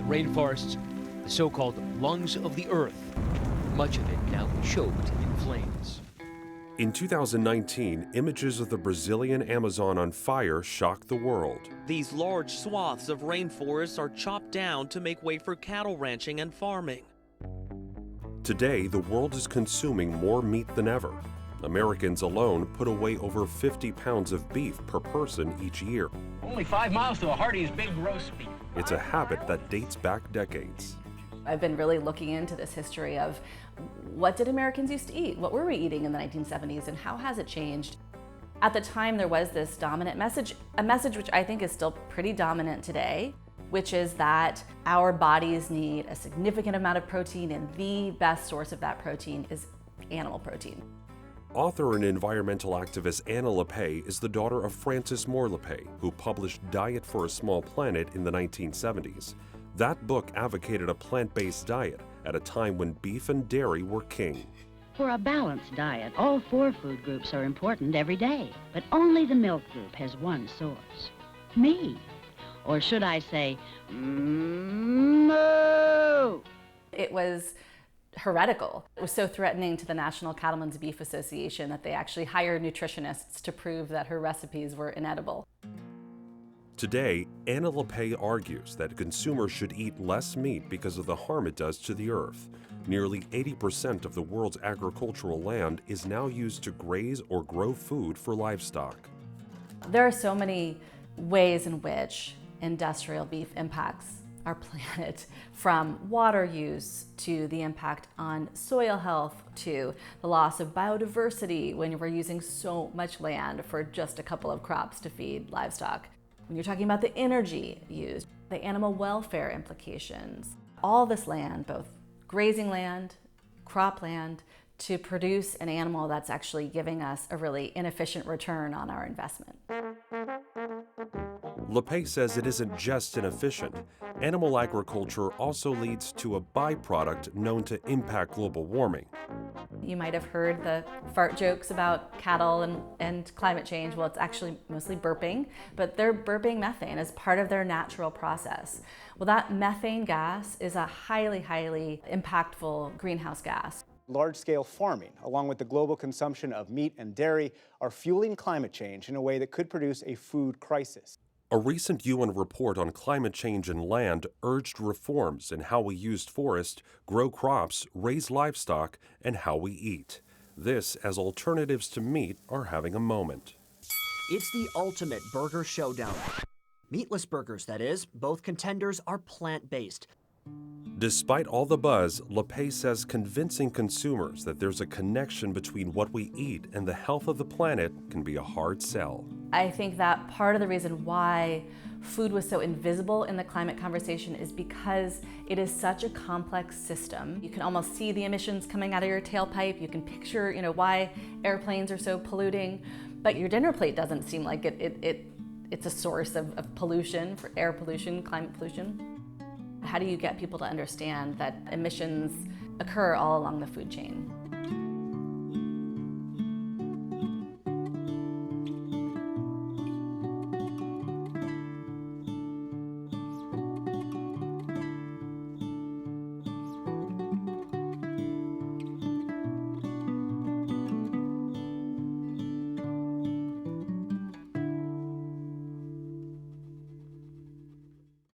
The rainforests, the so-called lungs of the earth, much of it now choked in flames. In 2019, images of the Brazilian Amazon on fire shocked the world. These large swaths of rainforests are chopped down to make way for cattle ranching and farming. Today, the world is consuming more meat than ever. Americans alone put away over 50 pounds of beef per person each year. Only 5 miles to a Hardee's Big Roast Beef. It's a habit that dates back decades. I've been really looking into this history of what did Americans used to eat? What were we eating in the 1970s and how has it changed? At the time there was this dominant message, a message which I think is still pretty dominant today, which is that our bodies need a significant amount of protein and the best source of that protein is animal protein. Author and environmental activist Anna LaPay is the daughter of Francis Moore LaPay, who published Diet for a Small Planet in the 1970s. That book advocated a plant-based diet at a time when beef and dairy were king. For a balanced diet, all 4 food groups are important every day, but only the milk group has one source: me. Or should I say, moo? It was heretical. It was so threatening to the National Cattlemen's Beef Association that they actually hired nutritionists to prove that her recipes were inedible. Today, Anna LaPay argues that consumers should eat less meat because of the harm it does to the earth. Nearly 80% of the world's agricultural land is now used to graze or grow food for livestock. There are so many ways in which industrial beef impacts our planet, from water use to the impact on soil health to the loss of biodiversity when we're using so much land for just a couple of crops to feed livestock. When you're talking about the energy used, the animal welfare implications, all this land, both grazing land, cropland, to produce an animal that's actually giving us a really inefficient return on our investment. LaPay says it isn't just inefficient. Animal agriculture also leads to a byproduct known to impact global warming. You might have heard the fart jokes about cattle and climate change. Well, it's actually mostly burping, but they're burping methane as part of their natural process. Well, that methane gas is a highly, highly impactful greenhouse gas. Large-scale farming, along with the global consumption of meat and dairy, are fueling climate change in a way that could produce a food crisis. A recent UN report on climate change and land urged reforms in how we use forests, grow crops, raise livestock, and how we eat. This as alternatives to meat are having a moment. It's the ultimate burger showdown. Meatless burgers, that is. Both contenders are plant-based. Despite all the buzz, LaPay says convincing consumers that there's a connection between what we eat and the health of the planet can be a hard sell. I think that part of the reason why food was so invisible in the climate conversation is because it is such a complex system. You can almost see the emissions coming out of your tailpipe. You can picture, why airplanes are so polluting, but your dinner plate doesn't seem like it's a source of pollution, for air pollution, climate pollution. How do you get people to understand that emissions occur all along the food chain?